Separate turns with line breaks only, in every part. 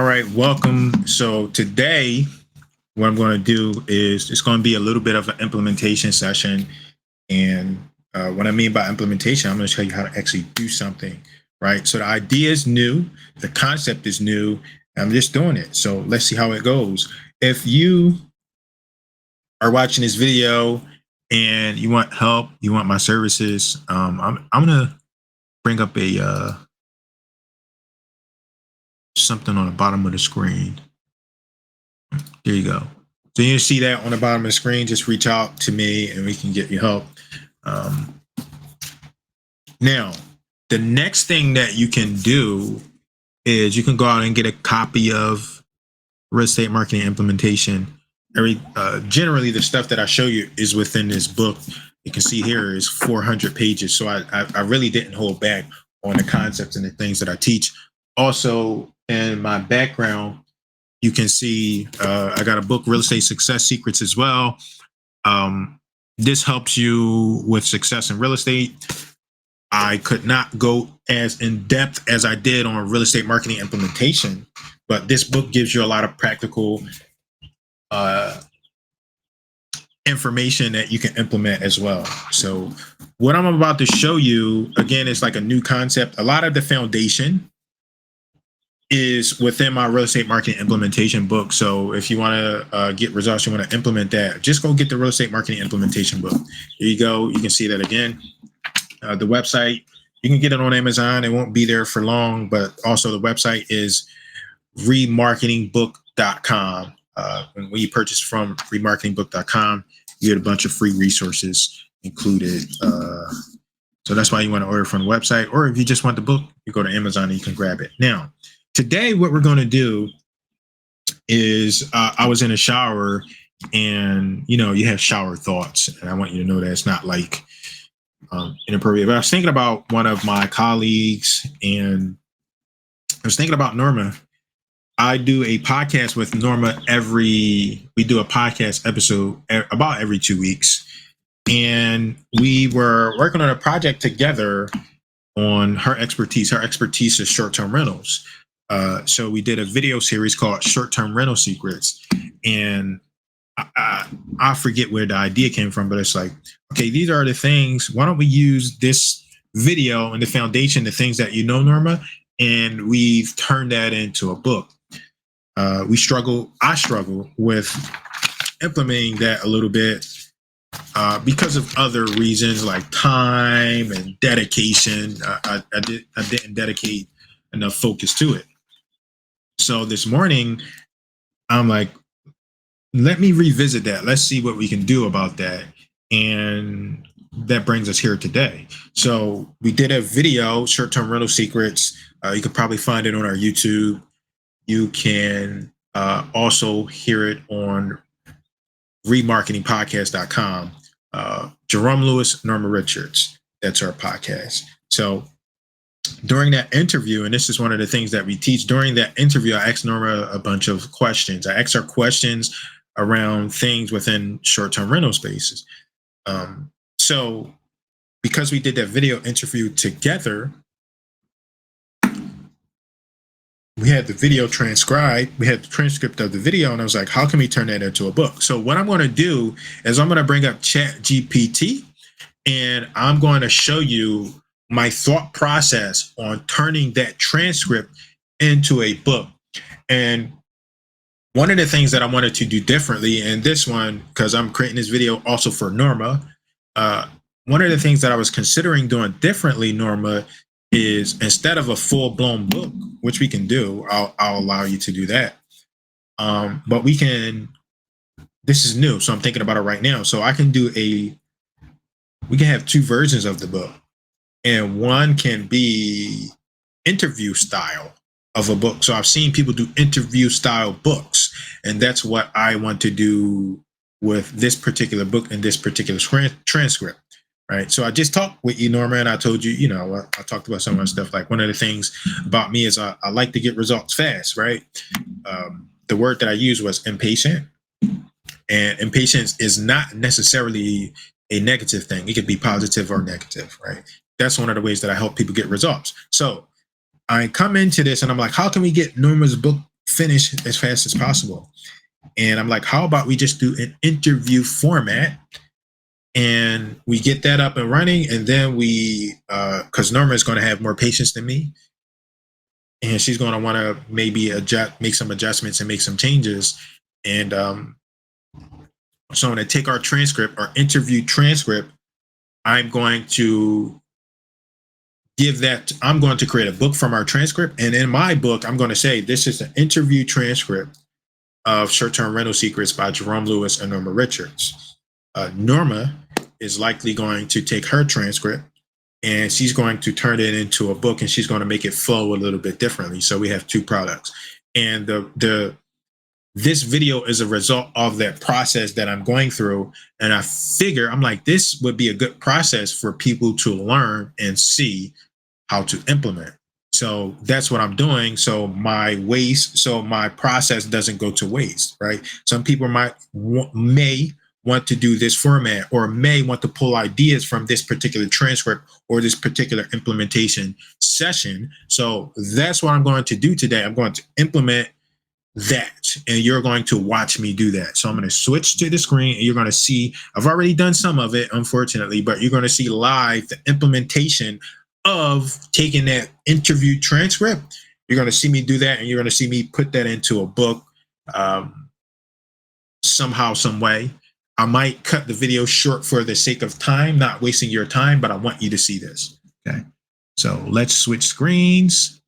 All right, welcome. So today, what I'm going to do is it's going to be a little bit of an implementation session. And what I mean by implementation, I'm going to show you how to actually do something, right? So the idea is new, the concept is new. I'm just doing it. So let's see how it goes. If you are watching this video and you want help, you want my services, I'm going to bring up a something on the bottom of the screen. There you go. So you see that on the bottom of the screen. Just reach out to me and we can get you help. Now, the next thing that you can do is you can go out and get a copy of Real Estate Marketing Implementation. Generally, the stuff that I show you is within this book. You can see here is 400 pages. So I really didn't hold back on the concepts and the things that I teach. Also, in my background, you can see I got a book, Real Estate Success Secrets, as well. This helps you with success in real estate. I could not go as in depth as I did on real estate marketing implementation, but this book gives you a lot of practical information that you can implement as well. So what I'm about to show you, again, is like a new concept. A lot of the foundation is within my real estate marketing implementation book. So if you want to get results, you want to implement that, just go get the real estate marketing implementation book. Here you go. You can see that again. The website, you can get it on Amazon. It won't be there for long, but also the website is remarketingbook.com. When you purchase from remarketingbook.com, you get a bunch of free resources included. So that's why you want to order from the website. Or if you just want the book, you go to Amazon and you can grab it. Now, today, what we're going to do is I was in a shower and, you have shower thoughts. And I want you to know that it's not like inappropriate. But I was thinking about one of my colleagues and I was thinking about Norma. I do a podcast with Norma we do a podcast episode about every 2 weeks. And we were working on a project together on her expertise. Her expertise is short-term rentals. So we did a video series called Short-Term Rental Secrets. And I forget where the idea came from, but it's like, okay, these are the things. Why don't we use this video and the foundation, the things that you know, Norma, and we've turned that into a book. I struggle with implementing that a little bit because of other reasons like time and dedication. I didn't dedicate enough focus to it. So this morning, I'm like, let me revisit that. Let's see what we can do about that. And that brings us here today. So we did a video, Short-Term Rental Secrets. You could probably find it on our YouTube. You can also hear it on remarketingpodcast.com. Jerome Lewis, Norma Richards. That's our podcast. So during that interview, and this is one of the things that we teach, during that interview, I asked Norma a bunch of questions. I asked her questions around things within short-term rental spaces. So because we did that video interview together, we had the video transcribed, we had the transcript of the video, and I was like, how can we turn that into a book? So what I'm going to do is I'm going to bring up ChatGPT, and I'm going to show you my thought process on turning that transcript into a book. And one of the things that I wanted to do differently, and this one, because I'm creating this video also for Norma, one of the things that I was considering doing differently, Norma, is instead of a full-blown book, which we can do, I'll allow you to do that. But this is new, so I'm thinking about it right now. So we can have two versions of the book. And one can be interview style of a book. So I've seen people do interview style books, and that's what I want to do with this particular book and this particular transcript, right? So I just talked with you, Norma, and I told you, I talked about some of the stuff. Like one of the things about me is I like to get results fast, right? The word that I used was impatient, and impatience is not necessarily a negative thing. It could be positive or negative, right? That's one of the ways that I help people get results. So I come into this and I'm like, how can we get Norma's book finish as fast as possible. And I'm like, how about we just do an interview format and we get that up and running, and then we, because Norma is going to have more patience than me, and she's going to want to maybe make some adjustments and make some changes. And so I'm going to take our transcript, our interview transcript. I'm going to I'm going to create a book from our transcript. And in my book, I'm going to say, this is an interview transcript of Short-Term Rental Secrets by Jerome Lewis and Norma Richards. Norma is likely going to take her transcript and she's going to turn it into a book, and she's going to make it flow a little bit differently. So we have two products. And this video is a result of that process that I'm going through. And I figure, I'm like, this would be a good process for people to learn and see how to implement. So that's what I'm doing. So my process doesn't go to waste, right? Some people may want to do this format, or may want to pull ideas from this particular transcript or this particular implementation session. So that's what I'm going to do today. I'm going to implement that, and you're going to watch me do that. So I'm going to switch to the screen, and you're going to see, I've already done some of it, unfortunately, but you're going to see live the implementation of taking that interview transcript. You're going to see me do that, and you're going to see me put that into a book somehow, some way. I might cut the video short for the sake of time, not wasting your time, but I want you to see this. Okay. So let's switch screens.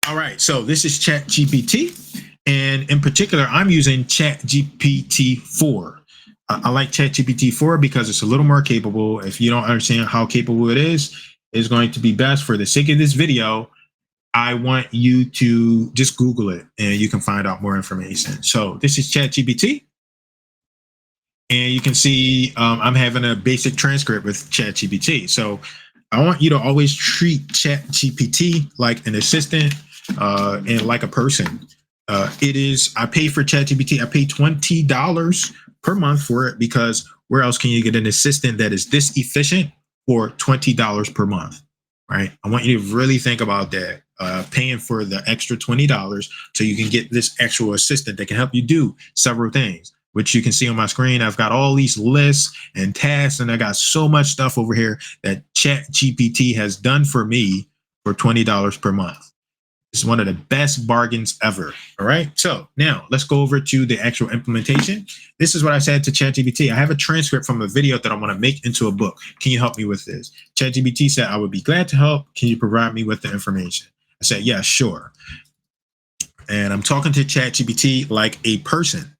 All right. So this is ChatGPT. And in particular, I'm using ChatGPT 4. I like ChatGPT 4 because it's a little more capable. If you don't understand how capable it is, it's going to be best for the sake of this video. I want you to just Google it and you can find out more information. So this is ChatGPT. And you can see I'm having a basic transcript with ChatGPT. So I want you to always treat ChatGPT like an assistant and like a person. I pay for ChatGPT. I pay $20 per month for it, because where else can you get an assistant that is this efficient for $20 per month, right? I want you to really think about that. Paying for the extra $20 so you can get this actual assistant that can help you do several things, which you can see on my screen. I've got all these lists and tasks, and I got so much stuff over here that ChatGPT has done for me for $20 per month. It's one of the best bargains ever. All right. So now let's go over to the actual implementation. This is what I said to ChatGPT. I have a transcript from a video that I want to make into a book. Can you help me with this? ChatGPT said, I would be glad to help. Can you provide me with the information? I said, yeah, sure. And I'm talking to ChatGPT like a person.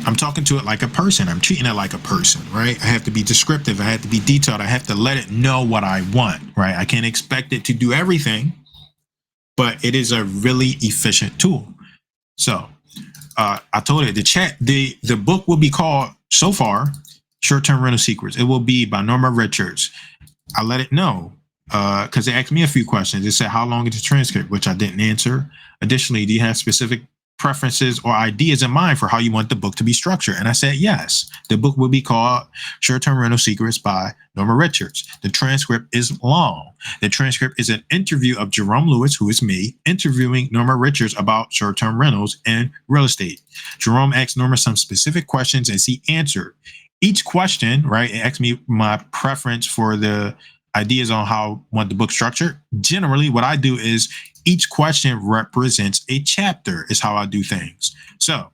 I'm talking to it like a person. I'm treating it like a person, right? I have to be descriptive. I have to be detailed. I have to let it know what I want, right? I can't expect it to do everything, but it is a really efficient tool. So I told it the book will be called, so far, Short-Term Rental Secrets. It will be by Norma Richards. I let it know because they asked me a few questions. It said, how long is the transcript, which I didn't answer. Additionally, do you have specific preferences or ideas in mind for how you want the book to be structured? And I said, yes. The book will be called Short-Term Rental Secrets by Norma Richards. The transcript is long. The transcript is an interview of Jerome Lewis, who is me, interviewing Norma Richards about short-term rentals and real estate. Jerome asked Norma some specific questions and she answered each question, right? It asked me my preference for the ideas on how I want the book structured. Generally, what I do is each question represents a chapter, is how I do things. So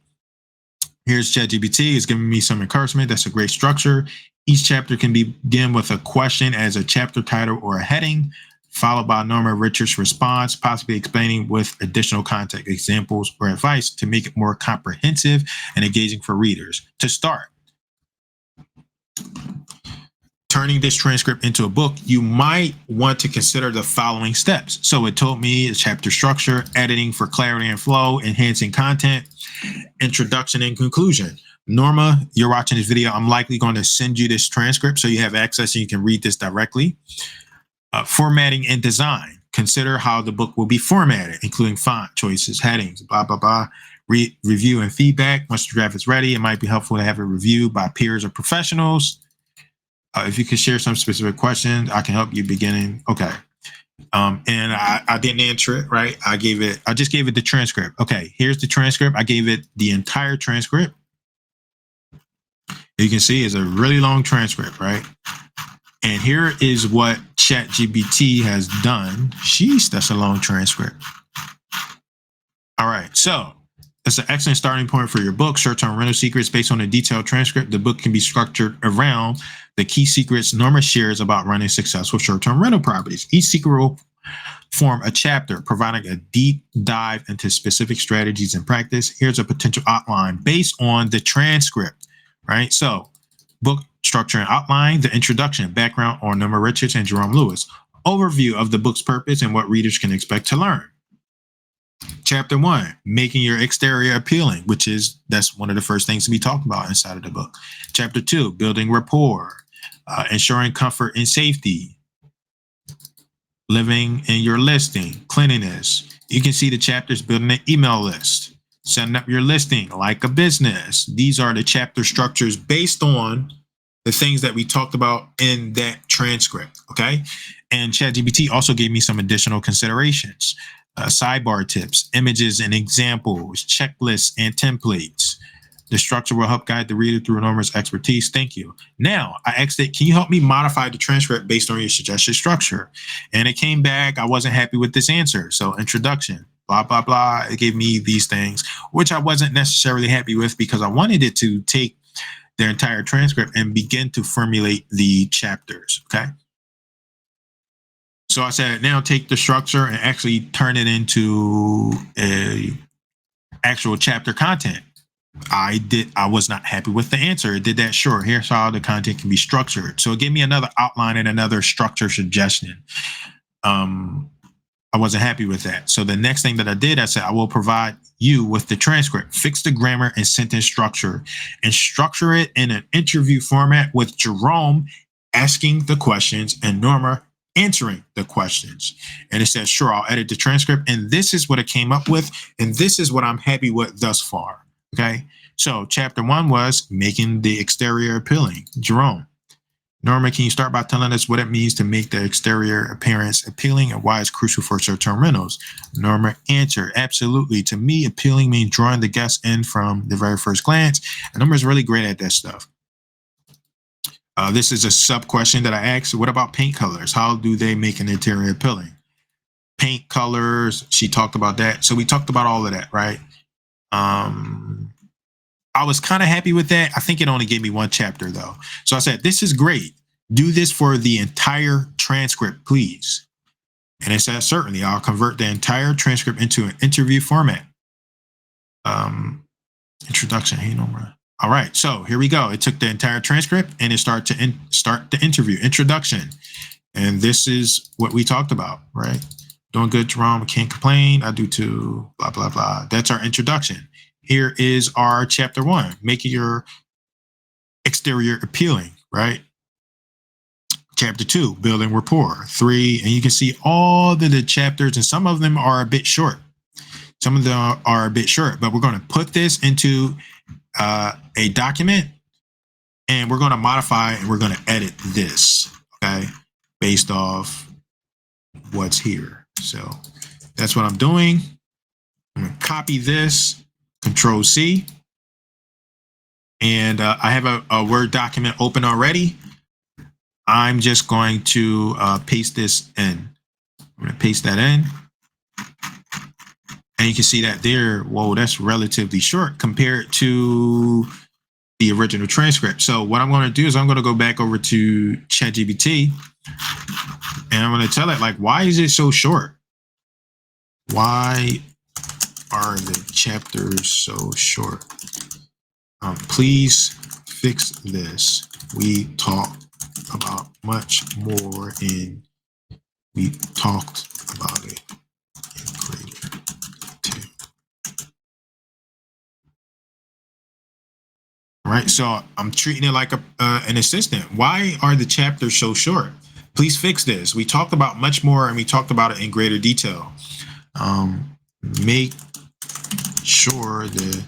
here's ChatGPT. It's giving me some encouragement. That's a great structure. Each chapter can begin with a question as a chapter title or a heading, followed by Norma Richards' response, possibly explaining with additional context, examples, or advice to make it more comprehensive and engaging for readers. To start, turning this transcript into a book, you might want to consider the following steps. So it told me the chapter structure, editing for clarity and flow, enhancing content, introduction and conclusion. Norma, you're watching this video. I'm likely going to send you this transcript so you have access and you can read this directly. Formatting and design. Consider how the book will be formatted, including font choices, headings, blah, blah, blah. Review and feedback. Once the draft is ready, it might be helpful to have it reviewed by peers or professionals. If you could share some specific questions, I can help you beginning. Okay. And I didn't answer it, right? I just gave it the transcript. Okay, here's the transcript. I gave it the entire transcript. You can see it's a really long transcript, right? And here is what ChatGPT has done. Sheesh, that's a long transcript. All right, so that's an excellent starting point for your book, Short-Term Rental Secrets. Based on a detailed transcript, the book can be structured around the key secrets Norma shares about running successful short-term rental properties. Each secret will form a chapter, providing a deep dive into specific strategies and practice. Here's a potential outline based on the transcript, right? So, book structure and outline, the introduction, background on Norma Richards and Jerome Lewis, overview of the book's purpose and what readers can expect to learn. Chapter 1, making your exterior appealing, that's one of the first things to be talked about inside of the book. Chapter 2, building rapport, ensuring comfort and safety, living in your listing, cleanliness. You can see the chapters: building an email list, setting up your listing like a business. These are the chapter structures based on the things that we talked about in that transcript, okay? And ChatGPT also gave me some additional considerations. Sidebar tips, images and examples, checklists and templates. The structure will help guide the reader through Norma's expertise. Thank you. Now, I asked it, can you help me modify the transcript based on your suggested structure? And it came back, I wasn't happy with this answer. So introduction, blah, blah, blah. It gave me these things, which I wasn't necessarily happy with because I wanted it to take their entire transcript and begin to formulate the chapters, okay? So I said, now take the structure and actually turn it into a actual chapter content. I was not happy with the answer. It did that. Sure, here's how the content can be structured. So it gave me another outline and another structure suggestion. I wasn't happy with that. So the next thing that I did, I said, I will provide you with the transcript, fix the grammar and sentence structure, and structure it in an interview format with Jerome asking the questions and Norma answering the questions. And it says, sure, I'll edit the transcript. And this is what it came up with. And this is what I'm happy with thus far. Okay. So chapter 1 was making the exterior appealing. Jerome, Norma, can you start by telling us what it means to make the exterior appearance appealing and why it's crucial for short-term rentals? Norma, answer, absolutely. To me, appealing means drawing the guests in from the very first glance. And Norma's really great at that stuff. This is a sub question that I asked. What about paint colors? How do they make an interior appealing? Paint colors, she talked about that. So we talked about all of that, right? I was kind of happy with that. I think it only gave me one chapter though. So I said, this is great. Do this for the entire transcript, please. And it says, certainly, I'll convert the entire transcript into an interview format. Introduction, hey, Norma. All right, so here we go. It took the entire transcript and it started to start the interview, introduction. And this is what we talked about, right? Doing good, Jerome, can't complain. I do too, blah, blah, blah. That's our introduction. Here is our chapter 1, making your exterior appealing, right? Chapter 2, building rapport. 3, and you can see all the chapters, and some of them are a bit short. Some of them are a bit short, but we're going to put this into a document, and we're going to modify and we're going to edit this, okay, based off what's here. So that's what I'm doing. I'm going to copy this, Control C, and I have a Word document open already. I'm just going to paste this in. I'm going to paste that in. And you can see that there, whoa, that's relatively short compared to the original transcript. So what I'm going to do is I'm going to go back over to ChatGPT and I'm going to tell it, like, why is it so short? Why are the chapters so short? Please fix this. We talked about much more and we talked about it in greater detail. All right, so I'm treating it like an assistant. Why are the chapters so short? Please fix this. We talked about much more and we talked about it in greater detail. Make sure the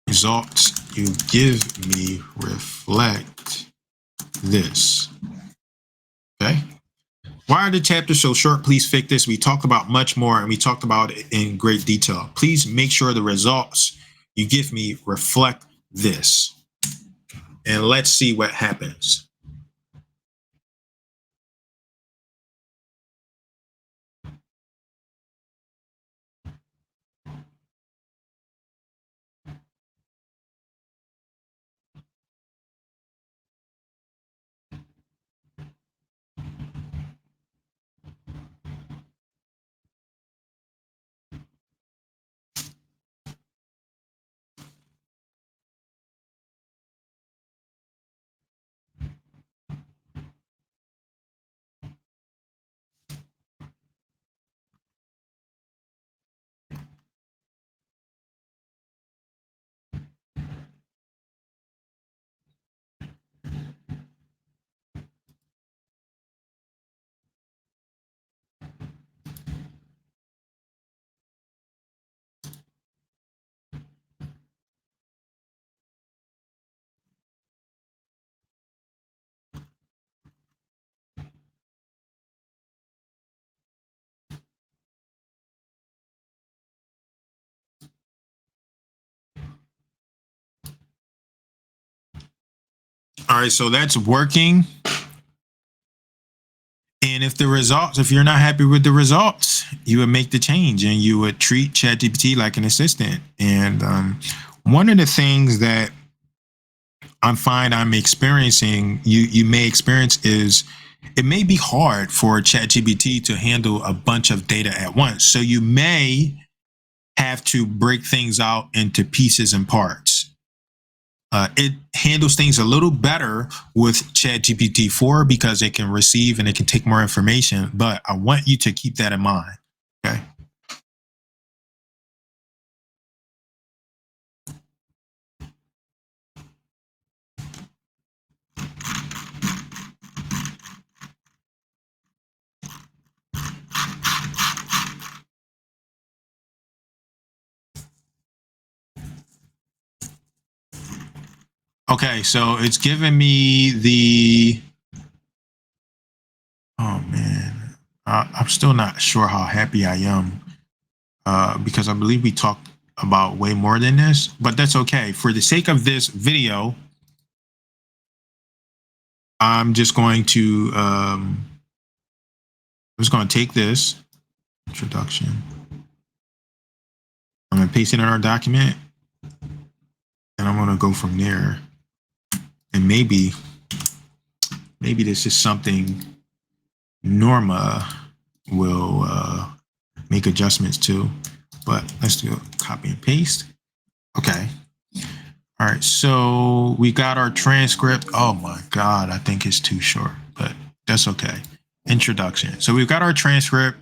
results you give me reflect this. Okay. Why are the chapters so short? Please fix this. We talked about much more, and we talked about it in great detail. Please make sure the results you give me reflect this. And let's see what happens. All right, so that's working. And if you're not happy with the results, you would make the change and you would treat ChatGPT like an assistant. And one of the things that I'm experiencing, you may experience, is it may be hard for ChatGPT to handle a bunch of data at once. So you may have to break things out into pieces and parts. It handles things a little better with ChatGPT 4 because it can receive and it can take more information. But I want you to keep that in mind. Okay. Okay, so it's giving me the, oh man, I'm still not sure how happy I am because I believe we talked about way more than this, but that's okay. For the sake of this video, I'm just going to take this introduction. I'm going to paste it in our document, and I'm going to go from there. And maybe this is something Norma will make adjustments to, but let's do a copy and paste. Okay. All right. So we got our transcript. Oh my God, I think it's too short, but that's okay. Introduction. So we've got our transcript.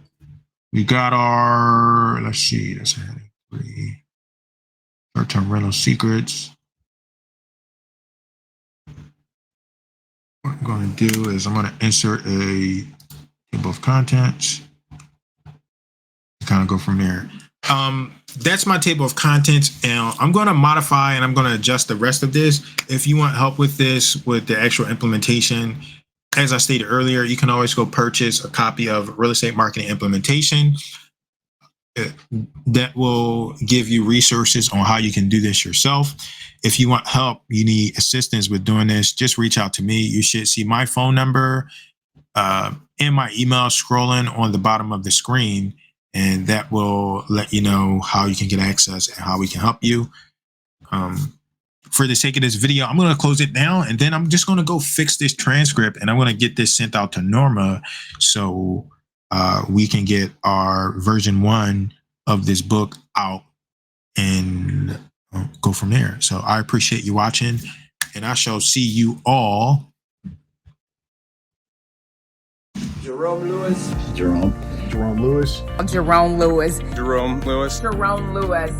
We got our, let's see, that's heading 3. Short-term rental secrets. What I'm going to do is I'm going to insert a table of contents. Kind of go from there. That's my table of contents, and I'm going to modify and I'm going to adjust the rest of this. If you want help with this, with the actual implementation, as I stated earlier, you can always go purchase a copy of Real Estate Marketing Implementation. That will give you resources on how you can do this yourself. If you want help, you need assistance with doing this, just reach out to me. You should see my phone number and my email scrolling on the bottom of the screen, and that will let you know how you can get access and how we can help you. For the sake of this video, I'm going to close it down, and then I'm just going to go fix this transcript, and I'm going to get this sent out to Norma so we can get our version 1 of this book out and go from there. So I appreciate you watching, and I shall see you all.
Jerome Lewis.
Jerome Lewis.
Jerome Lewis.
Jerome Lewis.
Jerome Lewis.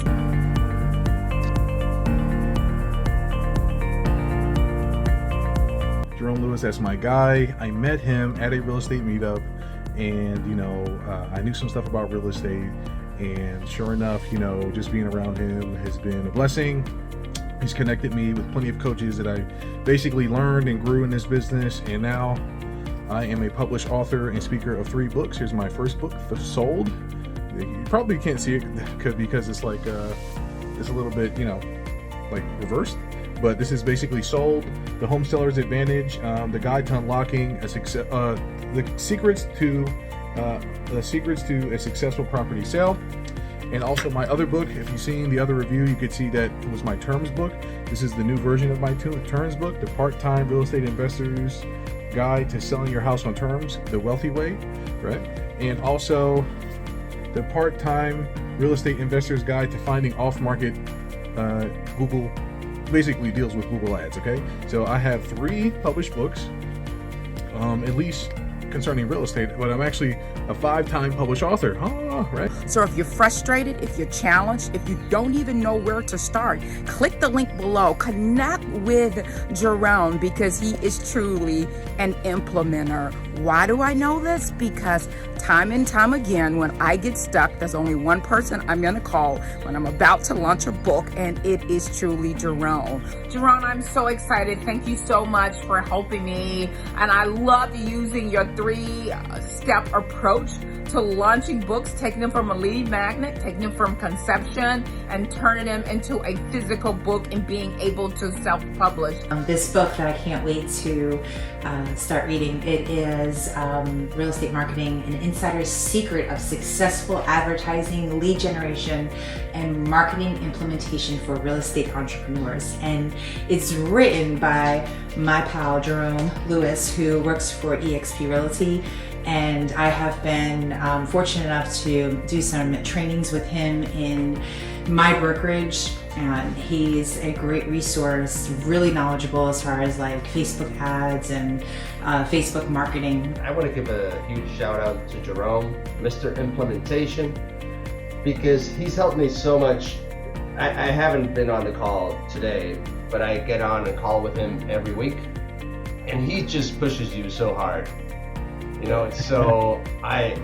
Jerome Lewis, that's my guy. I met him at a real estate meetup, and I knew some stuff about real estate, and sure enough, just being around him has been a blessing. He's connected me with plenty of coaches that I basically learned and grew in this business, and now I am a published author and speaker of 3 books. Here's my first book, Sold. You probably can't see it because it's like it's a little bit, like reversed. But this is basically Sold: The Home Seller's Advantage, the guide to unlocking the secrets to a successful property sale. And also my other book, if you've seen the other review, you could see that it was my terms book. This is the new version of my terms book, the Part-Time Real Estate Investor's Guide to Selling Your House on Terms, the Wealthy Way, right? And also the Part-Time Real Estate Investor's Guide to Finding Off-Market Google, basically deals with Google Ads, okay? So I have 3 published books, at least concerning real estate, but I'm actually a 5-time published author, right?
So if you're frustrated, if you're challenged, if you don't even know where to start, click the link below. Connect with Jerome because he is truly an implementer. Why do I know this? Because time and time again, when I get stuck, there's only one person I'm going to call when I'm about to launch a book, and it is truly Jerome. Jerome, I'm so excited. Thank you so much for helping me. And I love using your 3-step approach to launching books, taking them from a lead magnet, taking them from conception, and turning them into a physical book and being able to self-publish.
This book that I can't wait to start reading, it is Real Estate Marketing, an insider's secret of successful advertising, lead generation, and marketing implementation for real estate entrepreneurs. And it's written by my pal Jerome Lewis, who works for eXp Realty. And I have been fortunate enough to do some trainings with him in my brokerage, and he's a great resource, really knowledgeable as far as like Facebook ads and Facebook marketing.
I want to give a huge shout out to Jerome, Mr. Implementation, because he's helped me so much. I haven't been on the call today, but I get on a call with him every week, and he just pushes you so hard. So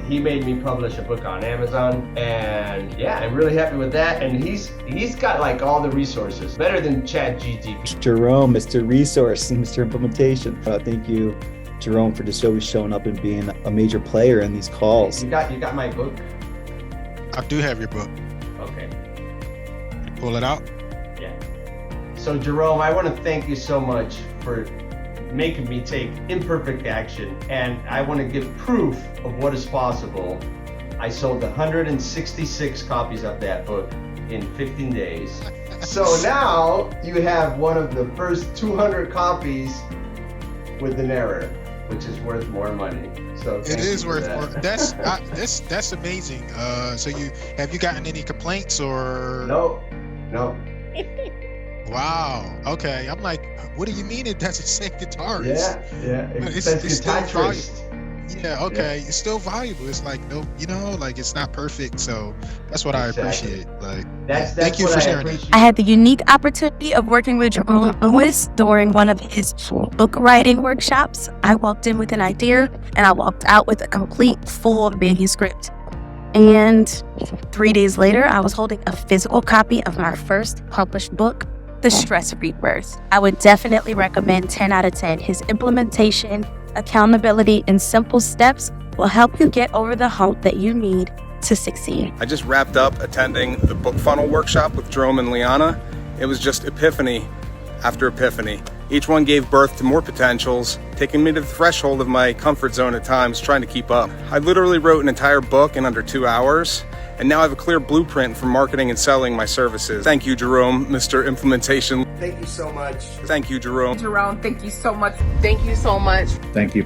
he made me publish a book on Amazon, and yeah, I'm really happy with that. And he's got like all the resources, better than ChatGPT.
Jerome, Mr. Resource and Mr. Implementation. Thank you, Jerome, for just always showing up and being a major player in these calls.
You got my book?
I do have your book.
Okay.
Pull it out.
Yeah. So Jerome, I want to thank you so much for making me take imperfect action, and I want to give proof of what is possible. I sold 166 copies of that book in 15 days. So now you have one of the first 200 copies with an error, which is worth more money. So
it is worth more. That's amazing. So have you gotten any complaints or?
No.
Wow. Okay. I'm like, what do you mean it doesn't say guitarist?
Yeah.
It's still valuable. Yeah. Okay.
Yeah.
It's still valuable. It's like like it's not perfect. So that's what I appreciate. Like, thank you for sharing it.
I had the unique opportunity of working with Jerome Lewis during one of his book writing workshops. I walked in with an idea and I walked out with a complete full manuscript. And 3 days later, I was holding a physical copy of my first published book, The Stress Rebirth. I would definitely recommend 10 out of 10. His implementation, accountability, and simple steps will help you get over the hump that you need to succeed.
I just wrapped up attending the book funnel workshop with Jerome and Liana. It was just epiphany after epiphany. Each one gave birth to more potentials, taking me to the threshold of my comfort zone at times, trying to keep up. I literally wrote an entire book in under 2 hours, and now I have a clear blueprint for marketing and selling my services. Thank you, Jerome, Mr. Implementation.
Thank you so much.
Thank you, Jerome.
Jerome, thank you so much. Thank you so much.
Thank you.